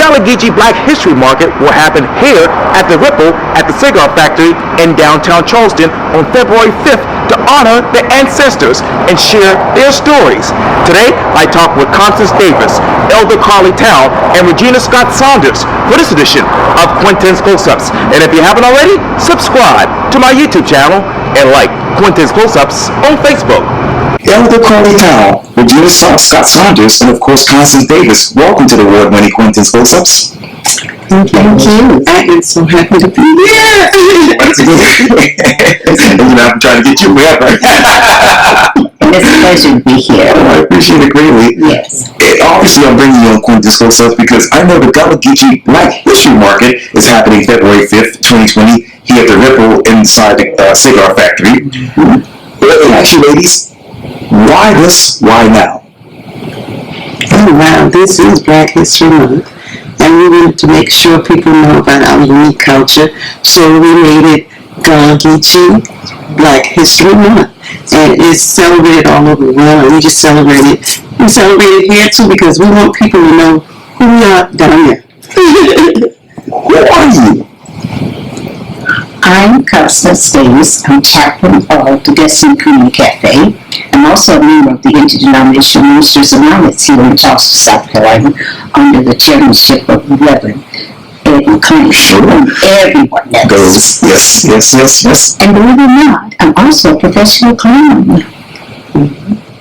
Geechee Black History Market will happen here at the Ripple at the Cigar Factory in downtown Charleston on February 5th to honor their ancestors and share their stories. Today, I talk with Constance Davis, Elder Carlie Towne, and Ragina Saunders for this edition of Quintin's Close-Ups. And if you haven't already, subscribe to my YouTube channel and like Quintin's Close-Ups on Facebook. Elder Carlie Towne, Ragina Saunders, and of course Constance Davis. Welcome to the award-winning Quintin's Close-Ups. Thank you. I am so happy to be here. I'm trying to get you forever. It's a pleasure to be here. Oh, I appreciate it greatly. Yes. Obviously, I'm bringing you on Quintin's Close-Ups because I know the Gullah Geechee Black History Market is happening February 5th, 2020, here at the Ripple inside the Cigar Factory. Let me ask you, ladies, why this? Why now? Oh, wow. This is Black History Month. And we wanted to make sure people know about our unique culture. So we made it Gullah Geechee Black History Month. And it's celebrated all over the world. And we just celebrate it. We celebrate it here too because we want people to know who we are down here. Who are you? I'm Constance Davis. I'm chaplain of the Destiny Community Cafe. I'm also a member of the Interdenominational Ministers Alliance here in Charleston, South Carolina, under the chairmanship of Reverend Ed McClain. And everyone knows. Yes. And believe it or not, I'm also a professional clown.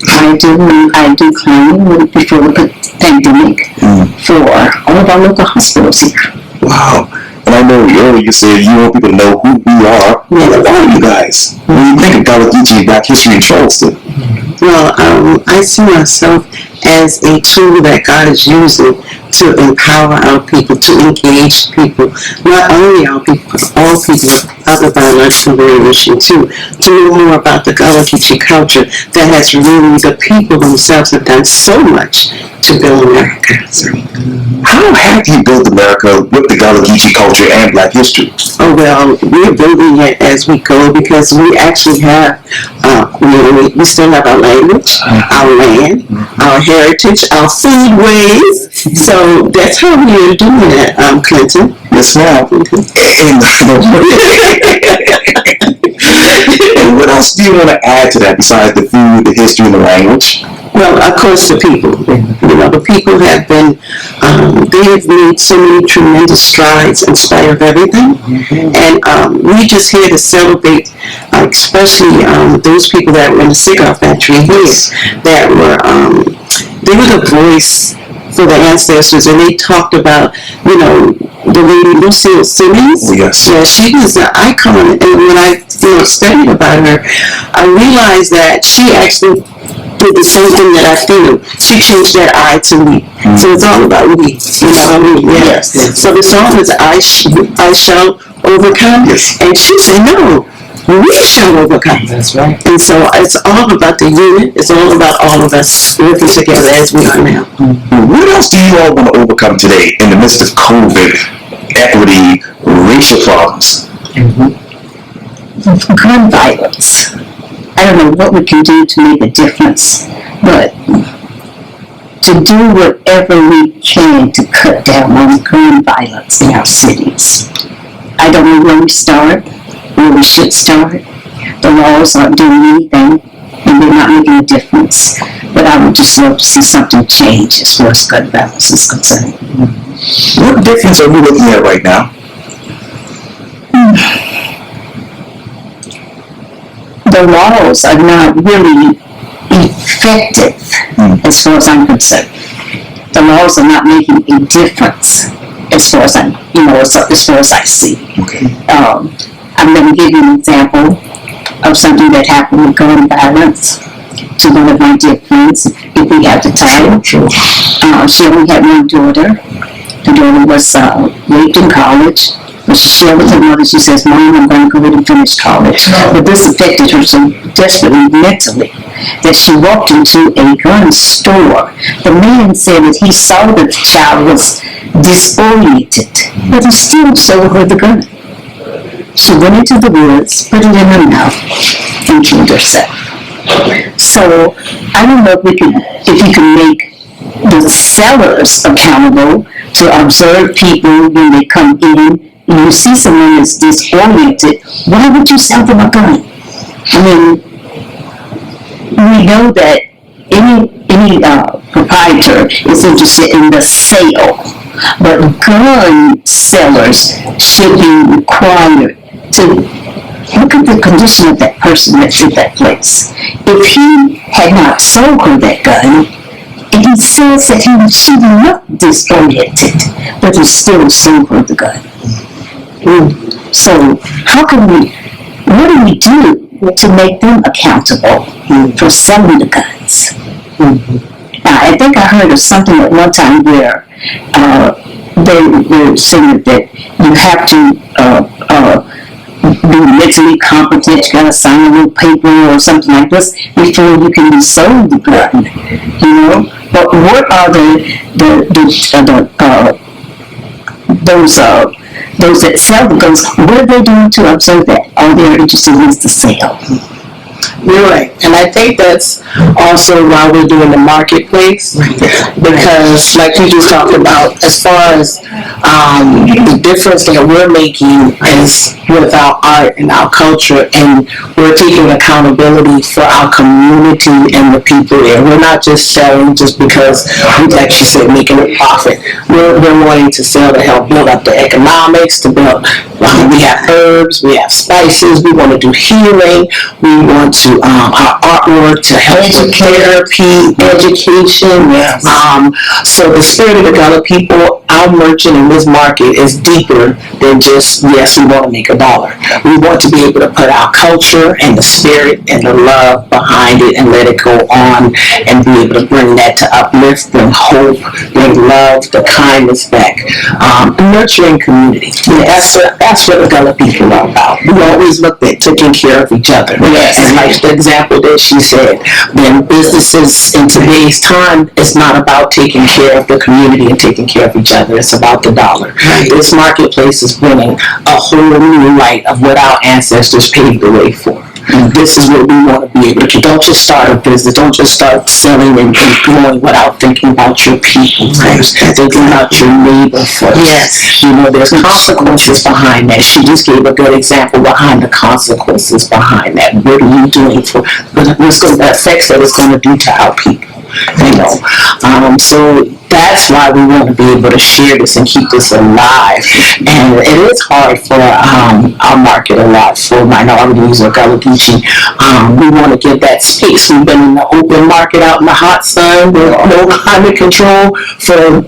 I do clowning before the pandemic for all of our local hospitals here. Wow. And I know earlier you said you want people to know who we are. Well, what are you guys? When you think of Gullah Geechee Black History in Charleston? Well, I see myself as a tool that God is using to empower our people, to engage people, not only our people, but all people of other biological variation too, to know more about the Gullah Geechee culture that has really, the people themselves have done so much to build America. So, how have you built America with the Gullah Geechee culture and Black history? oh well, we're building it as we go because we actually have, we still have our language, our land, our heritage, our food ways. So that's how we are doing it, Quintin. Yes, ma'am. And what else do you want to add to that besides the food, the history, and the language? Well, of course, the people. The people have been, they have made so many tremendous strides in spite of everything. And we just here to celebrate, especially those people that were in the Cigar Factory here, that were, they were the voice for the ancestors, and they talked about, the lady Lucille Simmons. Yes. Yeah, she was an icon, and when I studied about her, I realized that she actually did the same thing that I feel. She changed that I to we. So it's all about we. Yes. So the song is I shall overcome. Yes. And she said, no, we shall overcome. That's right. And so it's all about the unit. It's all about all of us working together as we are now. What else do you all want to overcome today in the midst of COVID, equity, racial problems? Gun violence. I don't know what we can do to make a difference, but to do whatever we can to cut down on gun violence in our cities. I don't know where we start, where we should start. The laws aren't doing anything, and they're not making a difference. But I would just love to see something change as far as gun violence is concerned. What difference are we looking at right now? The laws are not really effective as far as I'm concerned. The laws are not making a difference as far as as far as I see. Okay. I'm going to give you an example of something that happened with gun violence to one of my dear friends, if we have the time. Sure. She only had one daughter. The daughter was raped in college. When she shared with her mother, she says, Mom, I'm going to go ahead and finish college. But this affected her so desperately mentally that she walked into a gun store. The man said that he saw that the child was disoriented, but he still showed her the gun. She went into the woods, put it in her mouth, and killed herself. So I don't know if you can make the sellers accountable, to observe people when they come in. And you see someone that's disoriented, why would you sell them a gun? I mean, we know that any proprietor is interested in the sale, but gun sellers should be required to look at the condition of that person that's in that place. If he had not sold her that gun, and he says that she looked disoriented, but he still sold her the gun. So what do we do to make them accountable for selling the guns? Now, I think I heard of something at one time where they were saying that you have to be mentally competent, you gotta sign a little paper or something like this before you can be sold the gun, you know? But what are those that sell the guns, what are they doing to observe that all they're interested in is the sale? You're right, and I think that's also why we're doing the marketplace, because like you just talked about, as far as the difference that we're making is with our art and our culture, and we're taking accountability for our community and the people there. We're not just selling just because, like she said, making a profit. We're wanting to sell to help build up the economics, to build, we have herbs, we have spices, we want to do healing, we want to, our artwork to help with therapy, education. Yes. So the spirit of the Gullah people, our merchant in this market is deeper than just, yes, we want to make a dollar. We want to be able to put our culture and the spirit and the love behind it and let it go on and be able to bring that to uplift, bring hope, bring love, the kindness back. Nurturing community. Yes. That's what the Gullah people are about. We always looked at taking care of each other. Yes. And like the example that she said, then businesses in today's time, it's not about taking care of the community and taking care of each other. It's about the dollar. Right. This marketplace is bringing a whole new light of what our ancestors paved the way for. This is what we want to be able to do. Don't just start a business. Don't just start selling and growing without thinking about your people first. Thinking about your neighbor first. Yes. You know, there's consequences behind that. She just gave a good example behind the consequences behind that. What are you doing for, what's the effects that it's going to do to our people? You know, so that's why we want to be able to share this and keep this alive. And it is hard for our market a lot for minorities or Gullah Geechee. We want to give that space. We've been in the open market out in the hot sun with no climate control for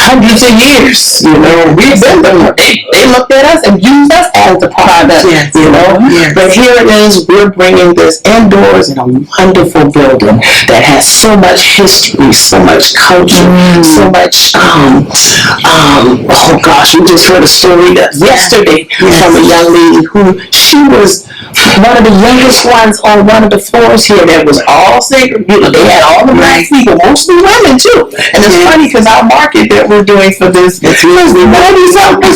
hundreds of years. You know, we've been there. They looked at us and used us as the product. Yes. You know, yes. But here it is. We're bringing this indoors in a wonderful building that has so much history, so much culture. So much, oh gosh, we just heard a story yesterday from a young lady who, she was one of the youngest ones on one of the floors here that was all sacred. You know, they had all the black people, mostly women too. And it's funny because our market that we're doing for this is 90-something%.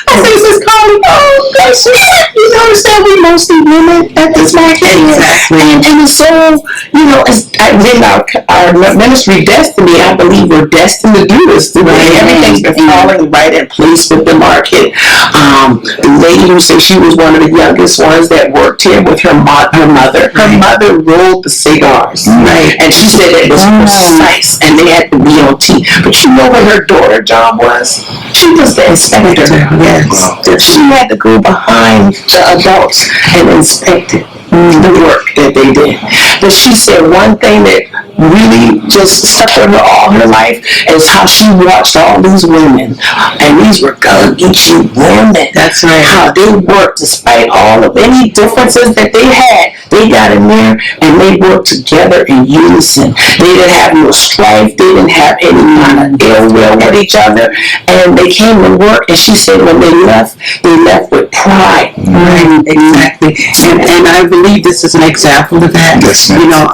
I say, Sis Carlie, oh gosh, you notice that we mostly women at this market. Exactly. And it's so, you know, it's in our ministry destiny, I believe we're destined to do this today. Everything's been falling right in place with the market. The lady who said she was one of the youngest ones that worked here with her mother. Her mother rolled the cigars. Right. And she said it was precise and they had to be on T. But you know what her daughter job was? She was the inspector. Yes. She had to go behind the adults and inspect it. The work that they did. But she said one thing that really just stuck with her all her life is how she watched all these women, and these were Gullah Geechee women. That's right. How they worked despite all of any differences that they had. They got in there and they worked together in unison. They didn't have no strife. They didn't have any kind of ill will with each other. And they came to work, and she said when they left with pride. Right. Exactly. And I believe this is an example of that. Yes, you know,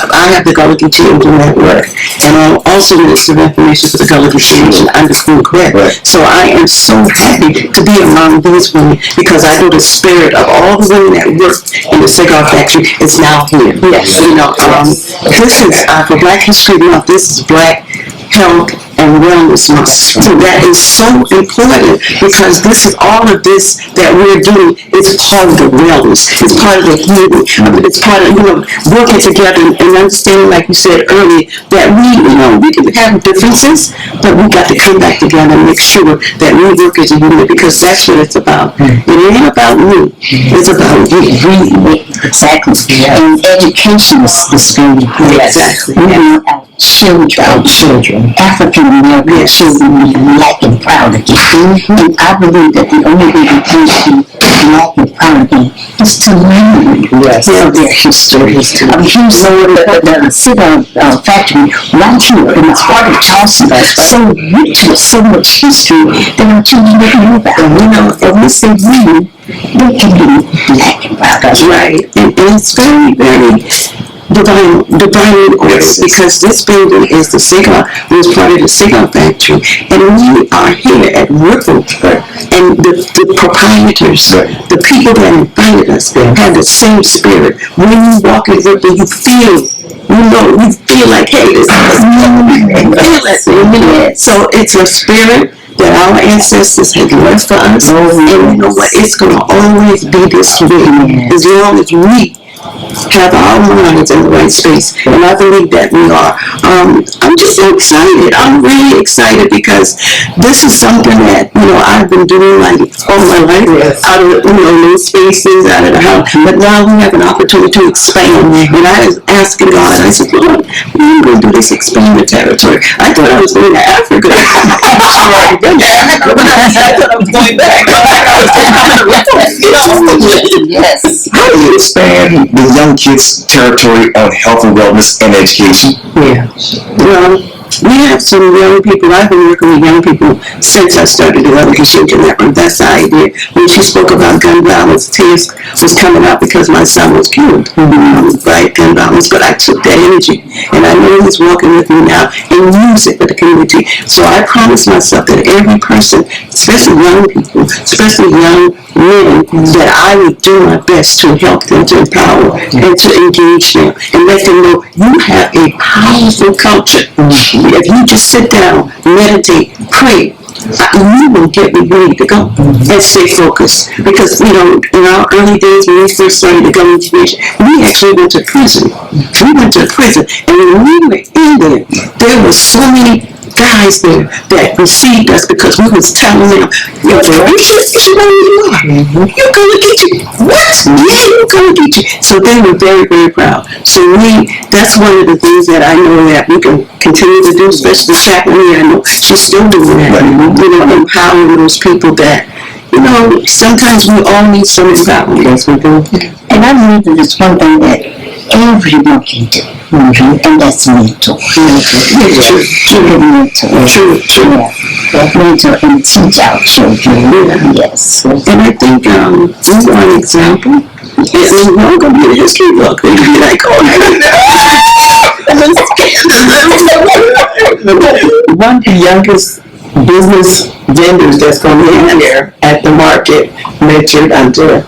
I have the Gullah Geechee Indian Network, and I'm also Minister of Information for the Gullah Geechee Indian Underschool Quit. Right. So I am so happy to be among these women because I know the spirit of all the women that work in the Cigar Factory is now here. Yes. You know, this is for Black History Month. This is Black health and wellness month. So that is so important because this is all of this that we're doing is part of the wellness. It's part of the healing. It's part of, working together and understanding, like you said earlier, that we can have differences, but we got to come back together and make sure that we work as a unit because that's what it's about. It ain't about me. It's about you. Exactly. And education is very important. Exactly. We want our children, African American children, to be black and proud again. And I believe that the only way we can be black and proud again is to learn their history. Here's the cigar factory right here in the heart of Charleston. So rich with so much history that our children don't know about. And we say we, they can be black and proud. That's right. And it's very, very divine order because this building is was part of the Cigar Factory, and we are here at Ripple, and the proprietors, the people that invited us, have the same spirit. When you walk in Ripple, you feel like, hey, this is it. So it's a spirit that our ancestors had left for us, and you know what? It's going to always be this way as long as we have our minds in the right space, and I believe that we are. I'm just so excited. I'm really excited because this is something that I've been doing like all my life out of those spaces, out of the house. But now we have an opportunity to expand. And I was asking God. I said, Lord, when are you going to do this expand the territory? I thought I was going to Africa. I thought I was going back. Yes. How do you expand the young kids' territory on health and wellness and education? Yeah. Well, we have some young people. I've been working with young people since I started the Gullah History Network. That's the idea. When she spoke about gun violence, tears was coming out because my son was killed by gun violence. But I took that energy, and I know he's walking with me now and use it for the community. So I promised myself that every person, especially young people, especially young men, that I would do my best to help them, to empower and to engage them and let them know you have a powerful culture. If you just sit down, meditate, pray, you will get where you need to go and stay focused. Because, in our early days when we first started the Gullah Education, we actually went to prison. We went to prison. And when we were in there were so many guys there that received us because we was telling them, you're Geechee, you're Gullah Geechee. What? Yeah, you're Gullah Geechee. So they were very, very proud. So that's one of the things that I know that we can continue to do, especially Chaplain. I know she's still doing that. Empowering those people that, sometimes we all need some empowerment. Yes, we do. And I believe that it's one thing that everyone can do. And that's mental. Mental. And teach our children. Yes. And I think we are an example. And we're all going to be in a history book. They're going to be like, one of the youngest business vendors that's going to be here at the market mentored under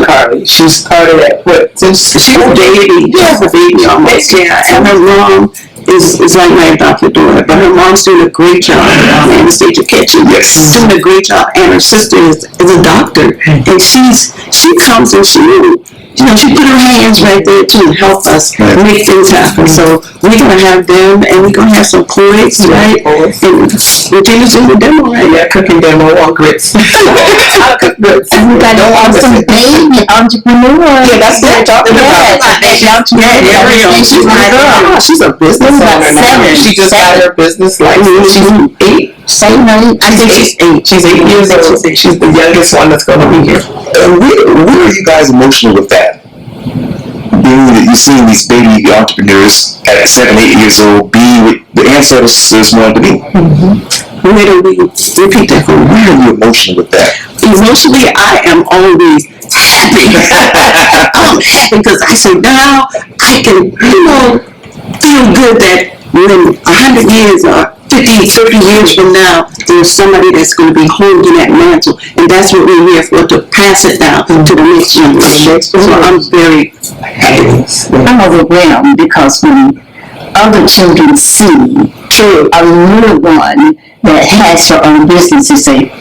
Carlie. She started since she was a baby. She was a baby almost. Yeah, and her mom is like my adopted daughter, but her mom's doing a great job in Anastasia Kitchen. She's doing a great job, and her sister is a doctor, and she comes and she put her hands right there to help us make things happen. So we're gonna have them, and we're gonna have some plates, right? And Regina's doing the demo, right? Yeah, cooking demo on grits. I'll cook grits. And we got an awesome baby entrepreneur. Yeah, that's what I'm talking about. She's a business owner now. She just got her business license. She's 8. Same age. I think she's 8. She's 8 years old. She's the youngest one that's going to be here. And where are you guys emotional with that? Being that you're seeing these baby entrepreneurs at 7, 8 years old being what the ancestors wanted to be. Where do we repeat that for me? Where are you emotional with that? Emotionally, I am always happy. I'm happy because I say now I can, feel good that when 100 years or 50, 30 years from now, there's somebody that's going to be holding that mantle, and that's what we're here for, to pass it down to the next generation. So I'm very happy. I'm overwhelmed because when other children see a little one that has her own business and say,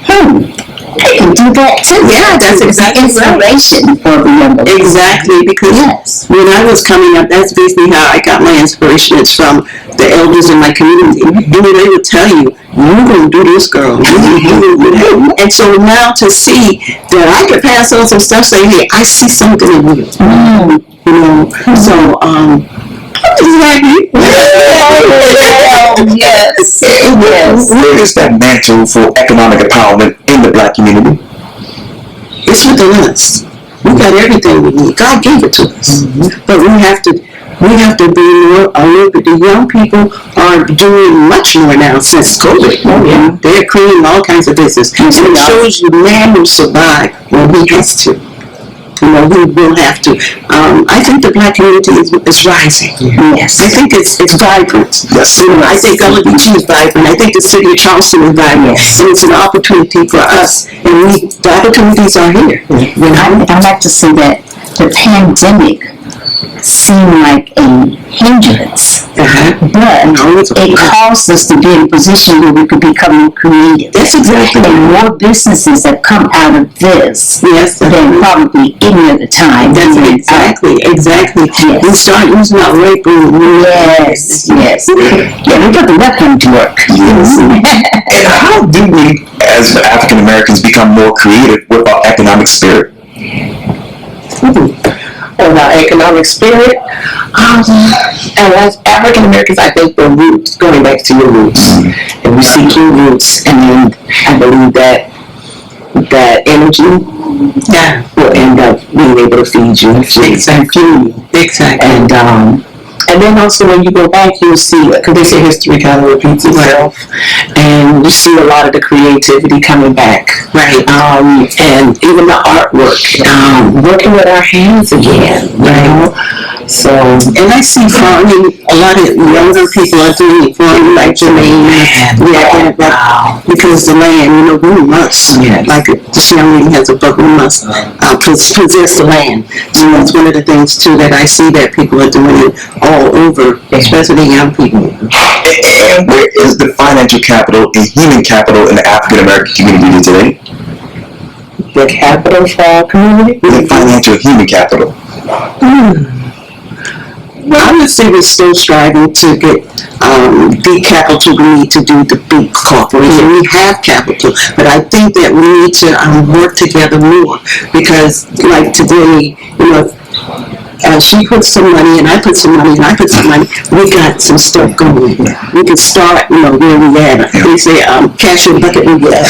they can do that too. Yeah, that's exactly inspiration for the younger. Exactly, because when I was coming up, that's basically how I got my inspiration. It's from the elders in my community. And they would tell you, you're going to do this, girl. You're going to do that. And so now to see that I could pass on some stuff, say, hey, I see something in you. You know, so, exactly. Yes. Where is that mantle for economic empowerment in the Black community? It's within us. We got everything we need. God gave it to us. But we have to be more alert. The young people are doing much more now since COVID. They're creating all kinds of business. And it shows you man will survive when he has to. You know, we will have to. I think the Black community is rising. Yes. I think it's vibrant. Yes. You know, I think Gullah is vibrant. I think the city of Charleston is vibrant. And it's an opportunity for us. And the opportunities are here. I like to say that the pandemic seemed like a hindrance, but it caused us to be in a position where we could become more creative. That's exactly. And more businesses have come out of this than probably any other time. That's exactly. Yes. We start using our right brain. Yes. Yeah, we got the weapon to work. Yes. And how do we, as African Americans, become more creative with our economic spirit? Of our economic spirit, and as African Americans, I think the roots, going back to your roots, and we seek your roots, and I believe that energy will end up being able to feed you and fuel you. Exactly. And then also when you go back, you'll see, because they say history kind of repeats itself, and you see a lot of the creativity coming back. Right. And even the artwork, working with our hands again, you know? So, and I see farming, a lot of younger people are doing farming like Jermaine. Because the land, we must. Like this young lady has a book, we must possess the land. So that's one of the things too that I see that people are doing it all over, especially young people. And where is the financial capital and human capital in the African American community today? The capital for our community? The financial and human capital. I would say we're still striving to get the capital we need to do the big corporation. We have capital, but I think that we need to work together more because, like today, she puts some money and I put some money and I put some money. We got some stuff going. We can start, where we at. They say, cash your bucket and get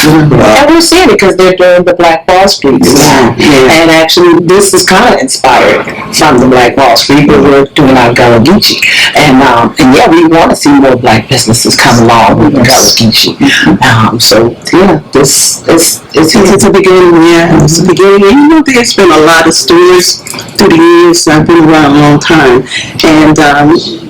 And we're seeing it because they're doing the Black Wall Street. And actually, this is kind of inspired from the Black Wall Street, but we're doing our Gullah Geechee. And we want to see more Black businesses come along with the Gullah Geechee. It's a beginning, It's a beginning. And there's been a lot of stores through the years. I've been around a long time. And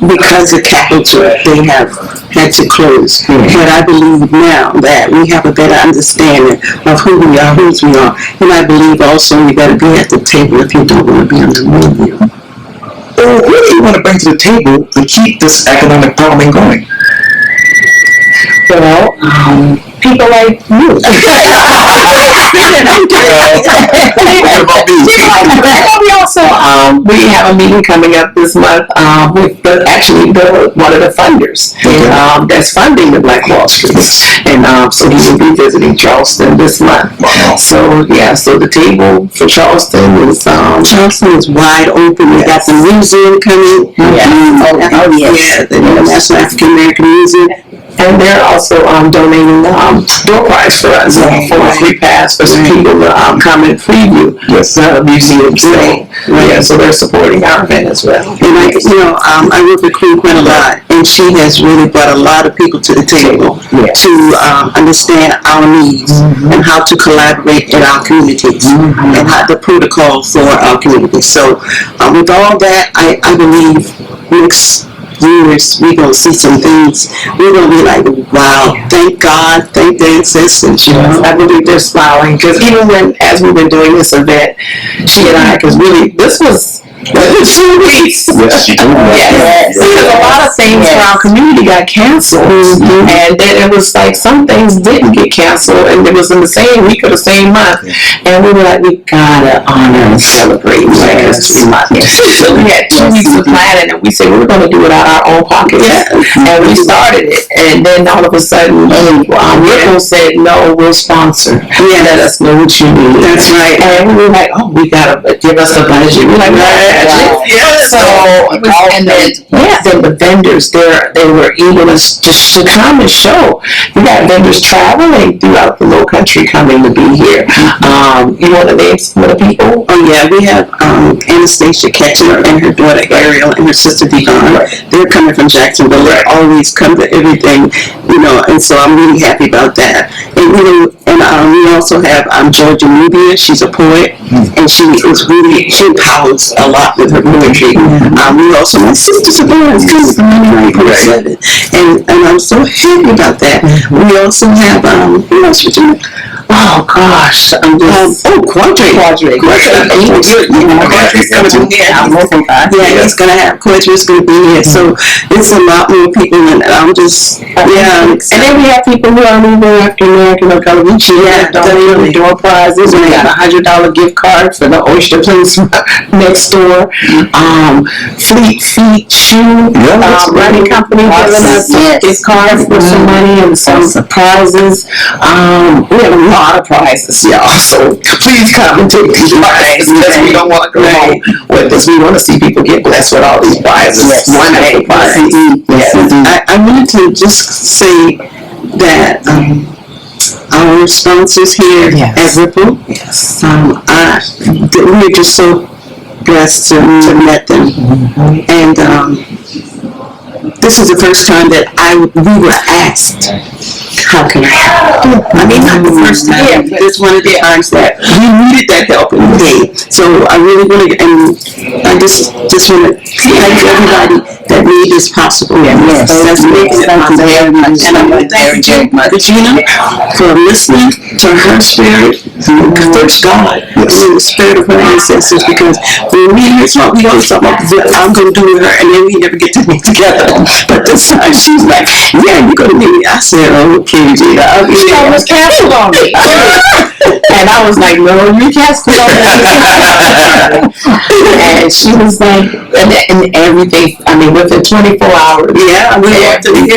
because of capital, they have had to close. But I believe now that we have a better understanding of who we are, whose we are. And I believe also we better be at the table if you don't want to be on the menu. What do you want to bring to the table to keep this economic empowerment going? Well, people like you. We also we have a meeting coming up this month with one of the funders that's funding the Black Wall Street, and so he will be visiting Charleston this month. So the table for Charleston is wide open. We got the museum coming. The International African American Museum. And they're also donating door prize for us for a free pass for some people to come and preview the museum today. So they're supporting our event as well. And I work with Quintin a lot, and she has really brought a lot of people to the table to understand our needs and how to collaborate in our communities and how the protocol for our community. So with all that, I believe next years we're going to see some things. We're going to be like, wow, thank God, thank the ancestors. I believe they're smiling because even as we've been doing this event, she and I, because really this was within 2 weeks. Yes, she told me. Yes. Because a lot of things in our community got canceled, and then it was like some things didn't get canceled, and it was in the same week or the same month, and we were like, we gotta honor and celebrate Black History Month. So we had 2 weeks of planning, and we said we were gonna do it out of our own pockets, and we started it, and then all of a sudden, Ripple said, no, we'll sponsor. Let us know what you need. That's right. And we were like, oh, we gotta give us a budget. We're like, yes. So, and then the vendors there, they were able to come and show. We got vendors traveling throughout the low country coming to be here. You want to name some of the people? Oh yeah, we have Anastasia Ketchner and her daughter Ariel and her sister Devon. They're coming from Jacksonville. They always come to everything, and so I'm really happy about that. And we also have Georgia Nubia. She's a poet, and she empowers a lot with her poetry. We also, my sister's a poet, and I'm so happy about that. We also have who else, Ragina? Oh gosh, I'm just Quadre. Quadre's gonna be here. Yeah, he's gonna have Quadre's gonna be here. So it's a lot more people, and I'm just And then we have people who are moving after American or Gullah. Definitely. Door prizes. We got $100 gift card for the oyster place next door. Fleet Feet Shoe running company giving us a gift card for some money and some surprises. We have a lot of prizes, y'all. So please come and take these prizes because we don't want to go home with this. We want to see people get blessed with all these prizes. One day prizes. I wanted to just say that our sponsors here at Ripple, we're just so blessed to met them, and this is the first time that we were asked, how can I help? I mean, not the first time, but it's one of the times that we needed that help in the day. So I really want to, and I just want to thank everybody that made this possible. Yes. So that's making it possible. And I want to thank Ragina for listening to her spirit, first God, and the spirit of her ancestors, because when we hear something, we always talk about, I'm going to do with her, and then we never get to meet together. But this time she's like, yeah, you're going to meet me. I said, okay, Gina, I'll be there. She almost canceled on me. And I was like, no, you canceled on me. And she was like, and everything, I mean, within 24 hours. Yeah, we went to the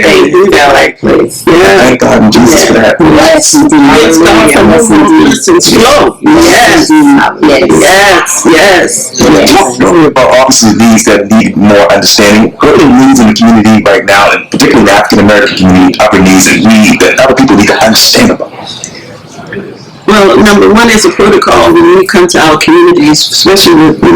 right place. Yeah. Thank God in Jesus for that. Yes, it's gone from listen slow. Yes. Talk to me about officers' needs that need more understanding. What are the needs in the community right now, and particularly the African American community, other needs that other people need to understand about? Well, number one is a protocol when we come to our communities, especially with, a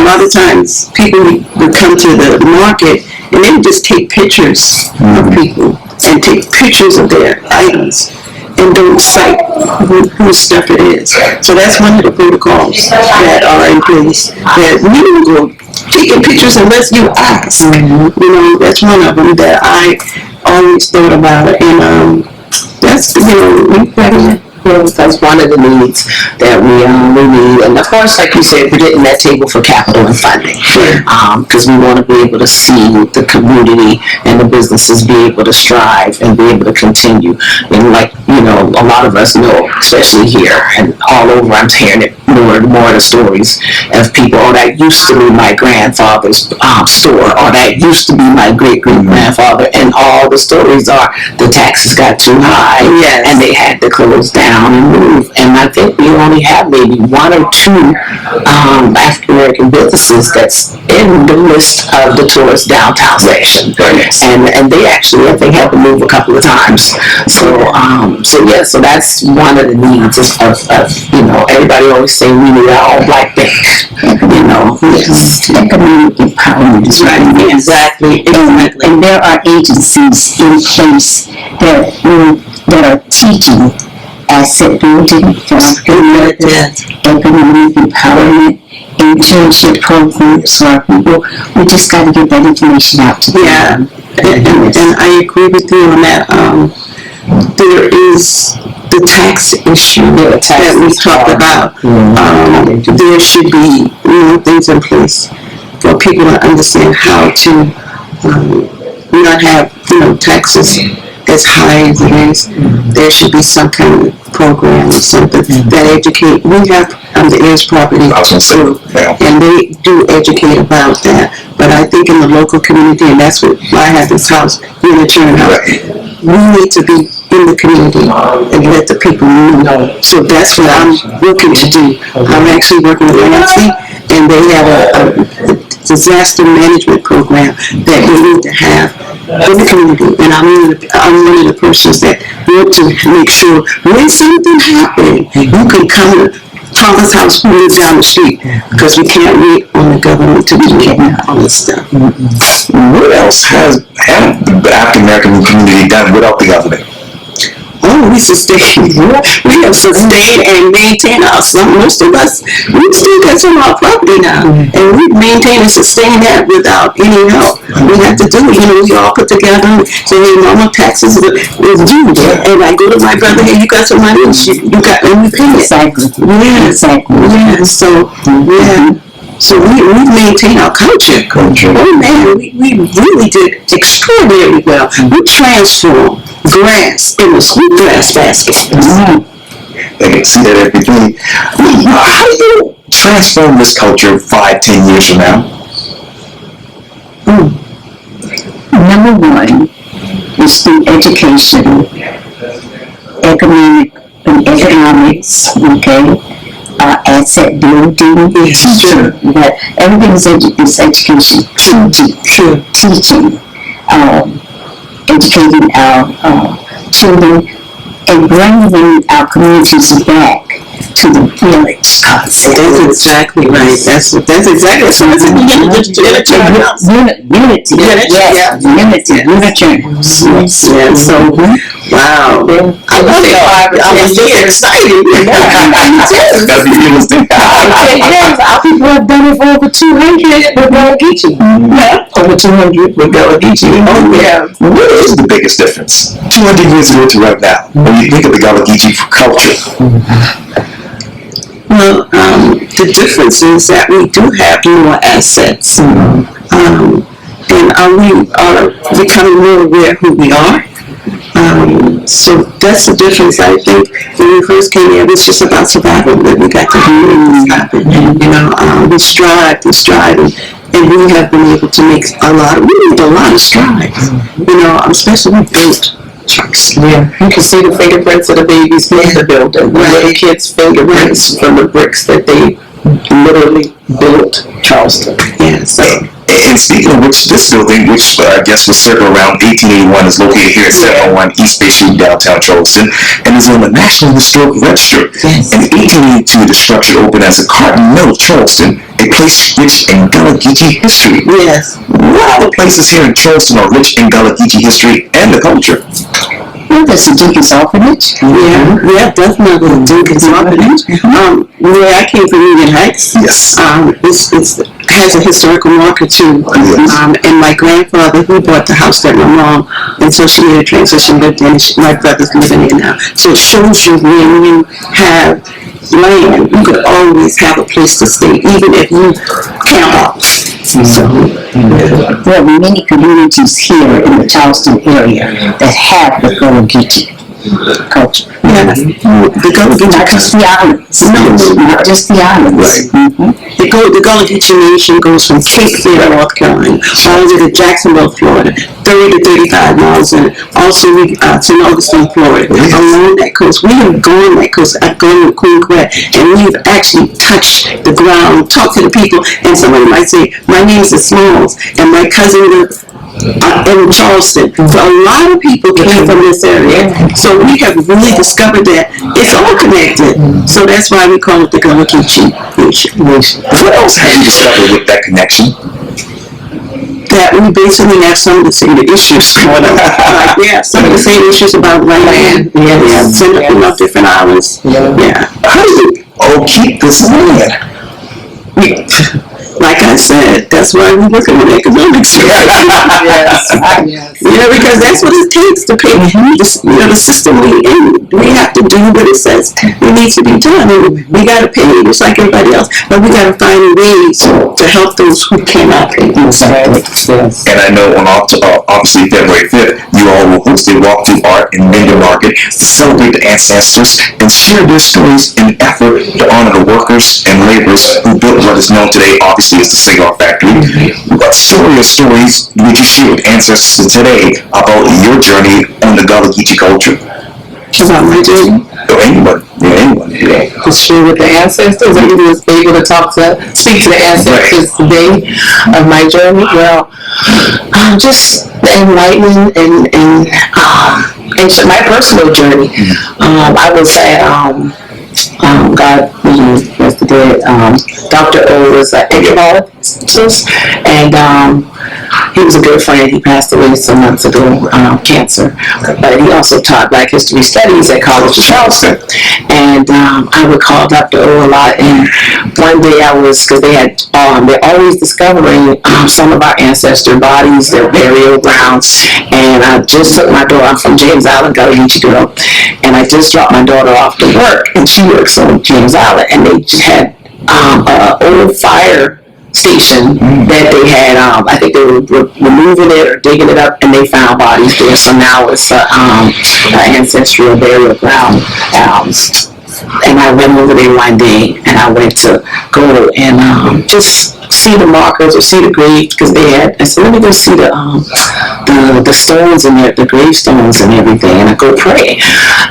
lot of times people would come to the market and they would just take pictures of people and take pictures of their items and don't cite whose stuff it is. So that's one of the protocols that are in place, that we don't go taking pictures unless you ask. That's one of them that I always thought about, and that's, that's one of the needs that we need. And of course, like you said, we're getting that table for capital and funding. Because we want to be able to see the community and the businesses be able to strive and be able to continue. And like, a lot of us know, especially here and all over, I'm hearing it more and more, the stories of people, that used to be my grandfather's store, or that used to be my great-great-grandfather, and all the stories are the taxes got too high, and they had to close down and move. And I think we only have maybe one or two African American businesses that's in the list of the tourist downtown section, and they actually, I think, had to move a couple of times. So that's one of the needs of everybody always say we need our own black bank. Economic empowerment is right. Exactly. And there are agencies in place that are teaching asset building for African Americans, economic empowerment, internship programs for our people. We just got to get that information out to them. And I agree with you on that. the tax issue that we talked about. There should be things in place for people to understand how to not have taxes as high as it is. There should be some kind of program or something that educate. We have the heirs property group, and they do educate about that. But I think in the local community, and that's what I have this house, Unitarian House, we need to be in the community and let the people know. So that's what I'm looking to do. I'm actually working with Nancy, and they have a disaster management program that we need to have in the community. And I'm one of the persons that want to make sure when something happens, you can come to Thomas House who lives down the street, because we can't wait on the government to do all this stuff. What else have the African American community done without the government? Oh, we have sustained and maintained most of us, we still got some of our property now, and we maintain and sustain that without any help. We have to do it, we all put together and say, hey, mama, taxes is due, and I go to my brother, hey, you got some money, and we pay it. Exactly. Yeah, so we maintain our culture. Oh man, we really did extraordinarily well. We transformed grass in a sweetgrass basket. They can see that every day. How do you transform this culture 5-10 years from now? Number one is through education, economics, okay? Asset building, teaching, but everything is education, teaching, educating our children, and bringing our communities back to the village concept. That's exactly right. That's exactly. So it's unity. Yeah. So wow. I love it. I was just excited. Gotta be realistic. Our people have done it for over 200 with Gullah Geechee. Over 200 with Gullah Geechee. Oh yeah. What is the biggest difference 200 years ago to right now when you think of the Gullah Geechee culture? Well, the difference is that we do have more assets, and we are becoming more aware of who we are. So that's the difference. I think when we first came here, it was just about survival that we got to do and happen. We strive, and we have been able to make a lot of strides. Especially with built trucks. Yeah, you can see the fingerprints of the babies in the building. Right. The kids' fingerprints from the bricks that they literally built Charleston. Yeah, so. And speaking of which, this building, which I guess was circa around 1881, is located here at 701 East Bay Street, downtown Charleston, and is on the National Historic Register. Yes. In 1882, the structure opened as a cotton mill of Charleston, a place rich in Gullah Geechee history. Yes. What other places here in Charleston are rich in Gullah Geechee history and the culture? Well, there's the Deacon's Orphanage. Yeah, definitely Deacon's Orphanage. Where I came from, Union Heights. Yes. It has a historical marker too. Yes. And my grandfather, who bought the house that my mom, until she made a transition, lived in, my brother's living in now. So it shows you when you have land, you could always have a place to stay, even if you can't walk. So, there are many communities here in the Charleston area that have the Gullah Geechee culture. yeah, the Gullah Geechee. Not just the islands. No, not just the islands. Right. The Gullah Geechee Nation goes from Cape Fear, North Carolina, all the way to Jacksonville, Florida, 30 to 35 miles in. Also, St. Augustine, Florida. Along that coast, we have gone that coast. I've gone with Queen Quet, and we've actually touched the ground, talked to the people, and somebody might say, my name is Smalls, and my cousin lived in Charleston. So a lot of people came from this area. So we have really discovered that it's all connected. So that's why we call it the Gullah Geechee Nation. What else have you discovered with that connection? That we basically have some of the same issues going on. Some of the same issues about land. Some of different islands. How do you keep this land? Like I said, that's That's why we look at economics. Yes. Because that's what it takes to pay. The system we in. We have to do what it says it needs to be done, and we got to pay just like everybody else. But we got to find ways to help those who cannot pay. Exactly. Yes. And I know on obviously February 5th, you all will host a walk through art in Mendon Market to celebrate the ancestors and share their stories in an effort to honor the workers and laborers who built what is known today, obviously, as the Cigar Factory. What story or stories would you share with ancestors today about your journey on the Gullah Geechee culture? About my journey. Or anyone. To share with the ancestors, and he was able to speak to the ancestors today of my journey. Well, just the enlightening and my personal journey. I was at God yesterday. Dr. O was an entomologist, and he was a good friend. He passed away some months ago, cancer. But he also taught Black History Studies at College of Charleston. And I would call Dr. O a lot. And one day because they're always discovering some of our ancestor bodies, their burial grounds. And I just took my daughter, I'm from James Island, Gullah Geechee girl. And I just dropped my daughter off to work. And she works on James Island. And they just had an old fire station that they had, I think they were removing it or digging it up, and they found bodies there. So now it's an ancestral burial ground. And I went over there one day, and I went to go and just see the markers or see the graves, because they had. I said, let me go see the stones and the gravestones and everything, and I go pray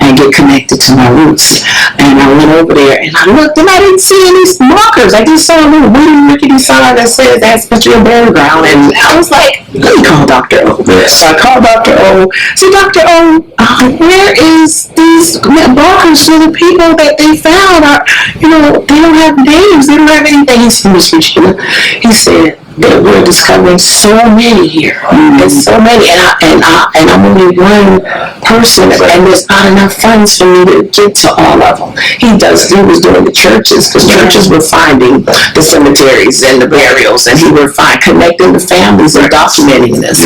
and get connected to my roots. And I went over there and I looked, and I didn't see any markers. I just saw a little wooden rickety sign that says ancestral burial ground, and I was like, let me call Dr. O. So I called Dr. O. So Dr. O, where is these markers for the people that they found? They don't have names. They don't have anything. He said, that we're discovering so many here. There's so many, and I'm only one person, and there's not enough funds for me to get to all of them. He was doing the churches, because churches were finding the cemeteries and the burials, and he would connecting the families and documenting this.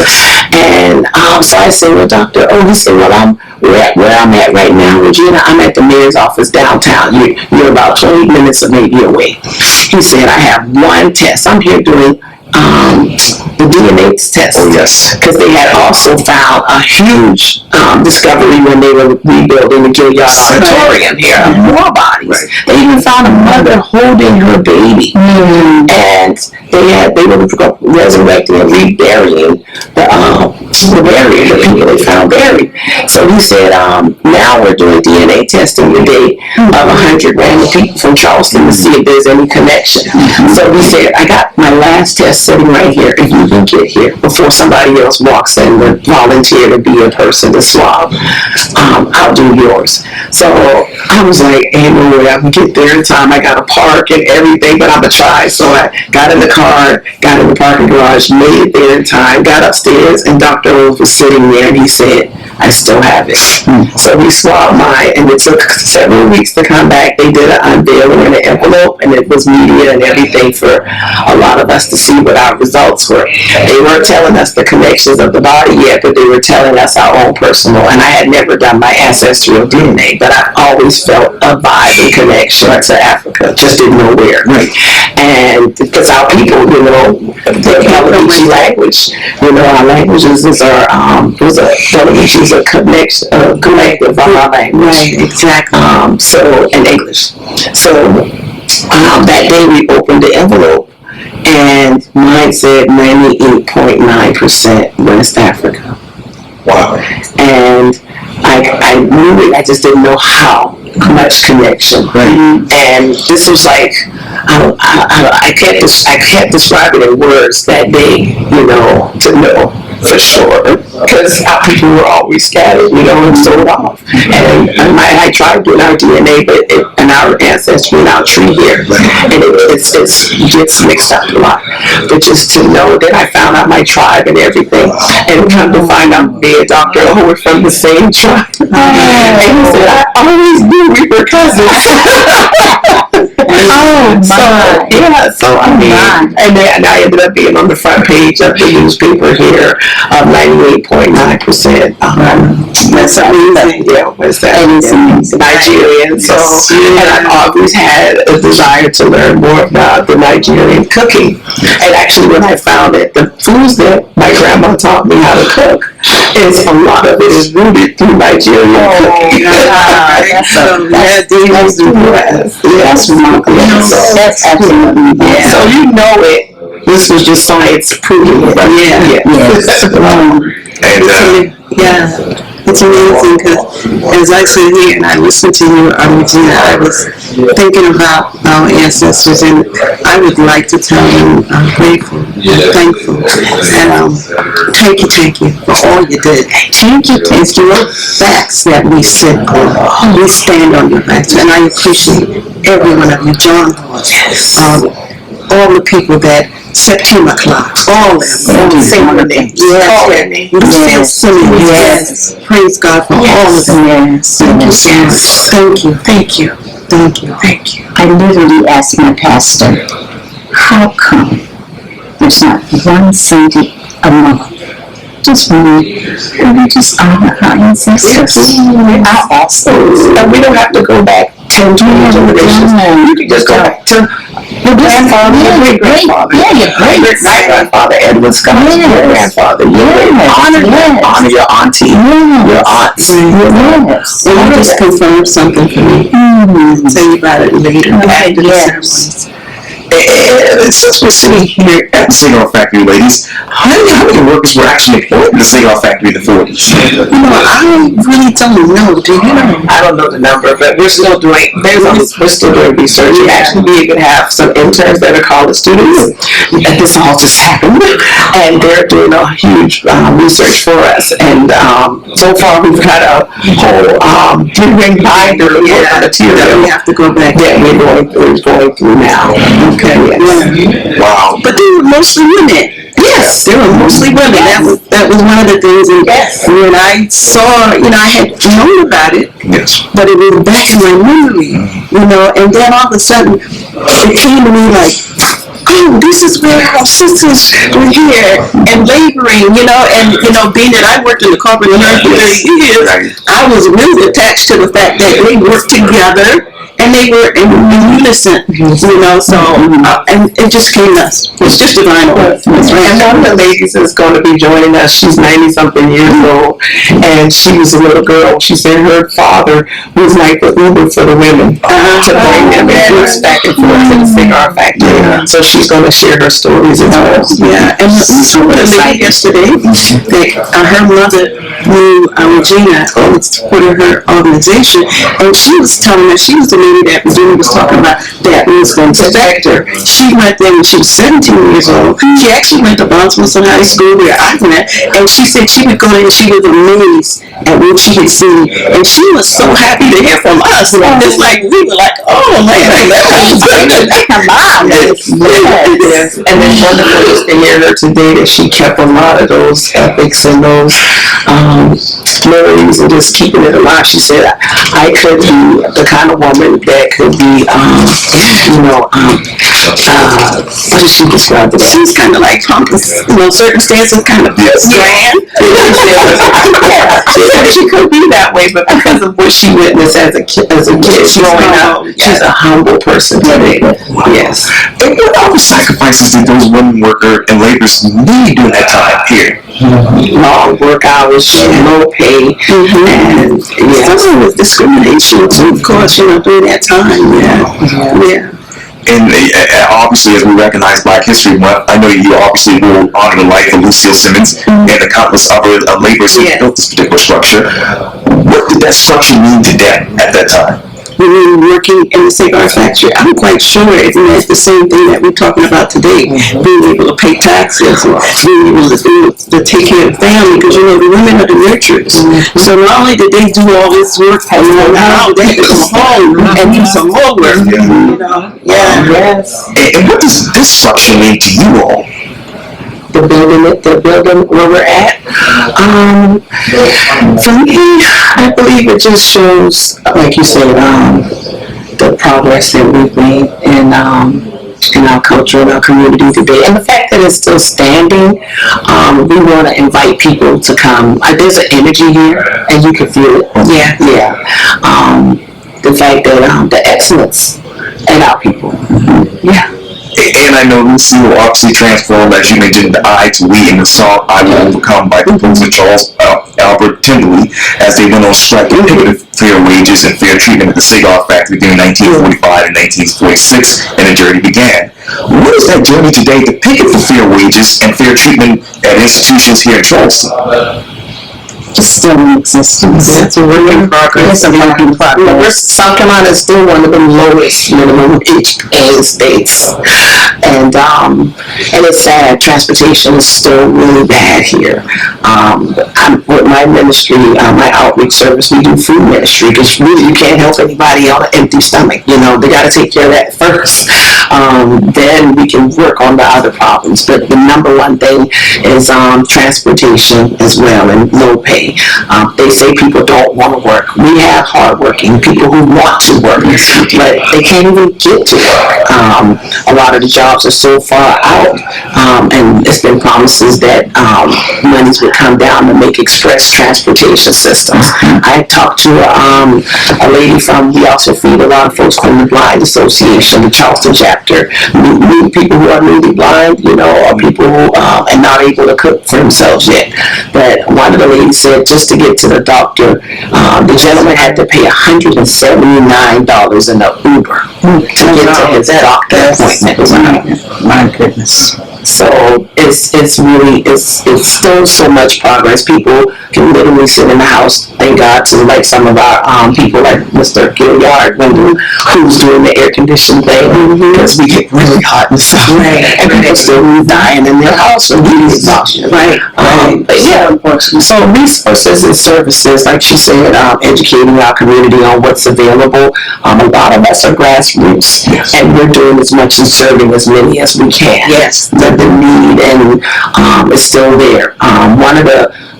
And so I said, well, Dr. O, he said, well, where I'm at right now, Ragina, I'm at the mayor's office downtown. You're about 20 minutes or maybe away. He said, I have one test. I'm here doing the DNA test. Oh, yes. Because they had also found a huge discovery when they were rebuilding the Gilliard Auditorium here, more bodies. Right. They even found a mother holding her baby. And they were resurrecting and reburying the people they found buried. So he said, now we're doing DNA testing today of 100 random people from Charleston to see if there's any connection. So he said, I got my last test sitting right here. If you can get here before somebody else walks in to volunteer to be a person to swab, I'll do yours. So I was like, ain't no way I can get there in time. I got to park and everything, but I'm going to try. So I got in the car, got in the parking garage, made it there in time, got upstairs, and Dr. O was sitting there, and he said, I still have it. So we swabbed mine, and it took several weeks to come back. They did an unveiling in an envelope, and it was media and everything for a lot of us to see what our results were. They weren't telling us the connections of the body yet, but they were telling us our own personal. And I had never done my ancestral DNA, but I always felt a vibe and connection to Africa, just didn't know where. Right. And because our people, the Geechee language, our languages is is a collective of our language. Right, exactly. So in English. So that day we opened the envelope, and mine said 98.9% West Africa. Wow. And I knew it, I just didn't know how much connection. Right. And this was like, I can't describe it in words that day, to know for sure, because our people were always scattered, and sold off. And I tried doing our DNA, and our ancestry and our tree here, and it gets mixed up a lot. But just to know that I found out my tribe and everything, and come to find out me and Dr. O were from the same tribe. And he said, I always knew we were cousins. So I mean, and I ended up being on the front page of the newspaper here, 98.9%. That's amazing. Yeah, was that Nigerian? So, and I've always had a desire to learn more about the Nigerian cooking. And actually, when I found it, the foods that my grandma taught me how to cook, is a lot of it is rooted through Nigerian cooking. That's remarkable. That's absolutely So you know it. This was just science proving it. It's amazing because as I sit here and I listen to you, Ragina, I was thinking about our ancestors, and I would like to tell them I'm grateful, thankful, and thank you for all you did. Thank you. It's your backs that we sit on. We stand on your backs, and I appreciate every one of you, John, all the people that September clocks, all of them, sing with them. Yes. Praise God for all of them. Thank you. I literally asked my pastor, how come there's not one Sunday a month? Just one, and we just honor our ancestors. I asked them. And we don't have to go back 10, 20 generations. You can just go back to your grandfather, your great-grandfather. Your great-grandfather, Edward Scott, your grandfather. Honor your auntie, your aunts. Well, you just confirmed something for me. I'll tell you about it later. After the ceremonies. And since we're sitting here at the Cigar Factory, ladies, how many workers were actually employed in the Cigar Factory in the 40s? I really don't know. Do you know? I don't know the number, but we're still doing research. We actually even have some interns that are college students. And this all just happened, and they're doing a huge research for us. And so far, we've got a whole ring binder of material. We have to go back. Yeah, we're going through now. Okay. Yeah. Wow. But they were mostly women. Yes, they were mostly women. That was one of the things. And when I saw, I had known about it. Yes. But it was back in my memory, and then all of a sudden it came to me like, oh, this is where our sisters were here and laboring, and being that I worked in the corporate America for 30 years, I was really attached to the fact that they worked together and they were in unison, so, and it just came us. It's just divine order. And one of the ladies is going to be joining us. She's 90-something years old, and she was a little girl. She said her father was like the Uber for the women to bring them and goods back and forth to the Cigar Factory. So she's going to share her stories as well. Yeah, and we saw a lady yesterday that her mother knew Ragina, supported her organization, and she was telling us she was the lady that Ragina was talking about that was going to protect her. She went there when she was 17 years old. She actually went to Boston High School where I went, and she said she would go there and she was amazed at what she had seen, and she was so happy to hear from us. It's like we were like, oh man, come on. Yes. And then wonderful is to hear her today that she kept a lot of those ethics and those memories and just keeping it alive. She said, I could be the kind of woman that could be, what did she describe it? She's kind of like circumstances kind of grand. She could be that way, but because of what she witnessed as a kid growing up, she's a humble person today. Yes. And what other sacrifices did those women worker and laborers need during that time here? Long work hours, low pay, and some with discrimination too, of course, during that time. Yeah. And obviously, as we recognize Black History Month, I know you obviously will honor the life of Lucille Simmons and the countless other laborers who built this particular structure. What did that structure mean to them at that time? When we were working in the Cigar Factory, I'm quite sure it meant the same thing that we're talking about today. Being able to pay taxes, or being able to take care of the family, because the women are the nurturers. So not only did they do all this work, now they had to come home and do some more work. Yes. And what does this structure mean to you all? The building where we're at. For me, I believe it just shows, like you said, the progress that we've made in our culture, in our community today, and the fact that it's still standing. We want to invite people to come. There's an energy here, and you can feel it. Yeah. The fact that the excellence in our people. Yeah. And I know Lucy will obviously transform, as you mentioned, the I to we in the song I Will Overcome by composer Charles Albert Timberley, as they went on strike and pivoted fair wages and fair treatment at the Cigar Factory during 1945 and 1946, and the journey began. What is that journey today to picket for fair wages and fair treatment at institutions here in Charleston? It's still in existence. It's a work in progress. South Carolina is still one of the lowest minimum wage paying states, and it's sad. Transportation is still really bad here. With my ministry, my outreach service, we do food ministry, because really you can't help anybody on an empty stomach. They got to take care of that first. Then we can work on the other problems. But the number one thing is transportation as well, and low pay. They say people don't want to work. We have hardworking people who want to work, but they can't even get to work. A lot of the jobs are so far out, and it's been promises that monies would come down to make express transportation systems. I talked to a lady we also feed a lot of folks from the Blind Association, the Charleston chapter. People who are really blind, or people who are not able to cook for themselves yet. But one of the ladies said, just to get to the doctor, the gentleman had to pay $179 in the Uber to get to his doctor appointment. My goodness. So it's still so much progress. People can literally sit in the house, thank God, to like some of our people like Mr. Gilliard, who's doing the air conditioning thing, because we get really hot and stuff, and people still dying in their house from heat exhaustion. But yeah, so resources and services, like she said, educating our community on what's available. A lot of us are grassroots, and we're doing as much and serving as many as we can. Yes. The need and is still there. One of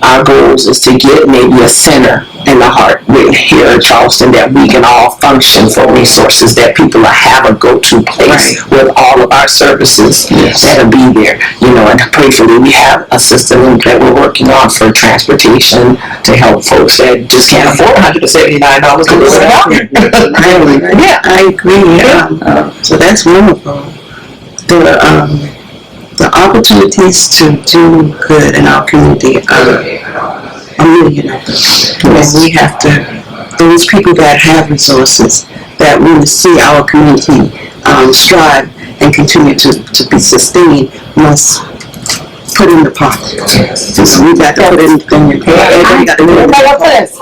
our goals is to get maybe a center in the heart here in Charleston that we can all function for resources, that people have a go-to place with all of our services that'll be there. And prayerfully we have a system that we're working on for transportation to help folks that just can't afford $179 to live in. I agree. So that's wonderful. The opportunities to do good in our community are a million of them. And we have to, those people that have resources, that want to see our community strive and continue to be sustained, must put in the pot. So we got to put in the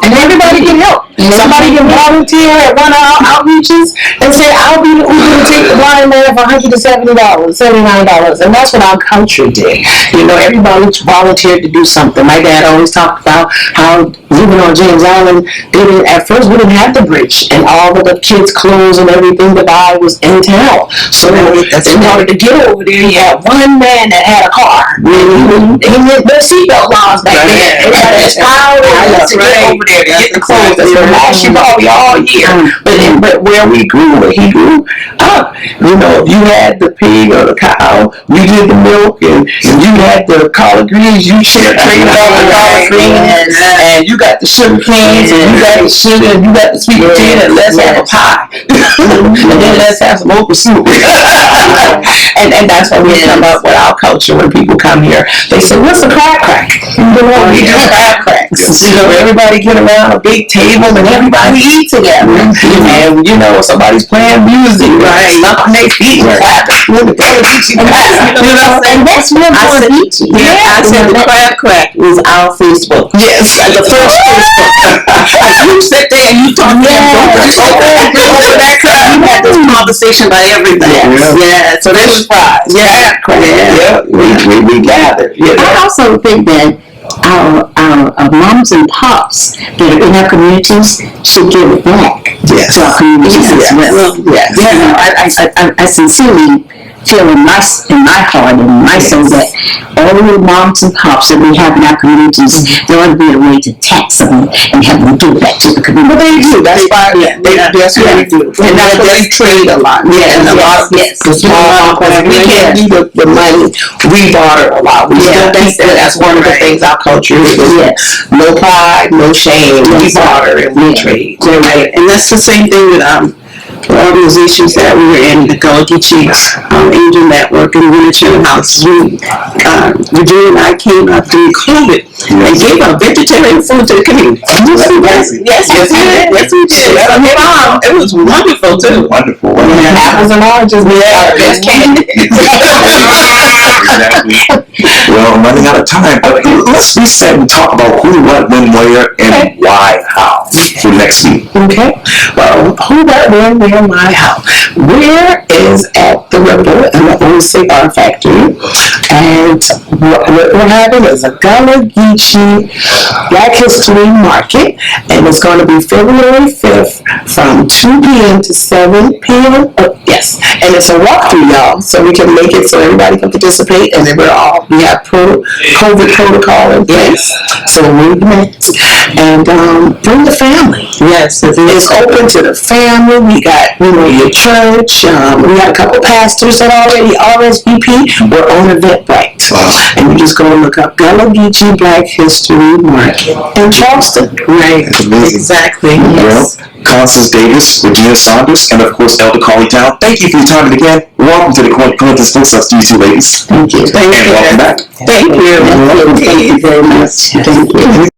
and everybody can help. Somebody can volunteer at one of our outreaches and say, I'll be the Uber to take the blind man for $179, and that's what our country did. Everybody volunteered to do something. My dad always talked about how living on James Island, at first we didn't have the bridge, and all of the kids' clothes and everything to buy was in town. So in order to get over there, you had one man that had a car. He didn't no seatbelt laws back then. Everybody was piled to get over there to get the clothes. That's what last year, probably all year. But where he grew up, if you had the pig or the cow, we did the milk, and you had the collard greens, you traded all the collard greens, and you got the sugar canes, and you got the sugar, and you got the sweet potato, and let's have a pie. And then let's have some okra soup. and that's what we come up with our culture. When people come here, they say, what's a crab crack? We do crab cracks. Everybody get around a big table and everybody eat together. And somebody's playing music, stomping their feet, clapping with the Geechee Black. And that's real important. I said the crab crack was our Facebook. Yes, the first Facebook. You sit there and you talk to them. You had this conversation about everything. Yeah, so they was fries. Yeah, we gathered. I also think that our moms and pops that are in our communities should give back. Yes. to our communities as well. Yes. You know, I sincerely feel in my heart and my soul that all the moms and pops that we have in our communities, there ought to be a way to tax them and have them give back to the community. But they do. That's why that's what they do. And that's what they trade a lot. And a lot of the small uncles, we can't do the money. We barter a lot. We still think that that's one of the things our culture is. No pride, no shame. We barter and we trade. Right. And that's the same thing with the organizations that we were in, the Gullah Geechee Angel Network and Winter House. Ragina and I came up through COVID and gave out vegetarian food to the community. Yes, we did. It was wonderful too. Wonderful. Apples and oranges. Yeah, best candy. Exactly. Well, I'm running out of time, but let's reset and talk about who, what, when, where, and why, how for next week. Okay. Well, who, what, when, where, why, how? Where is at the Ripple and the old Cigar Factory, and what we're having is a Gullah Geechee Black History Market, and it's going to be February 5th from 2 p.m. to 7 p.m. Yes, and it's a walkthrough, y'all, so we can make it so everybody can participate, and then we have COVID protocol in place, so we're and bring the family. Yes, It's open to the family. We got, your church. We got a couple pastors that already RSVP. We're on Eventbrite. And you just go and look up Gullah Geechee Black History Market in Charleston. right. That's amazing. Exactly. Well, Constance Davis, Ragina Saunders, and of course Elder Carlie Towne, thank you for your time again. Welcome to the Quintin Studios to you two ladies. Thank you. And welcome back. Thank you. Thank you very much. Thank you.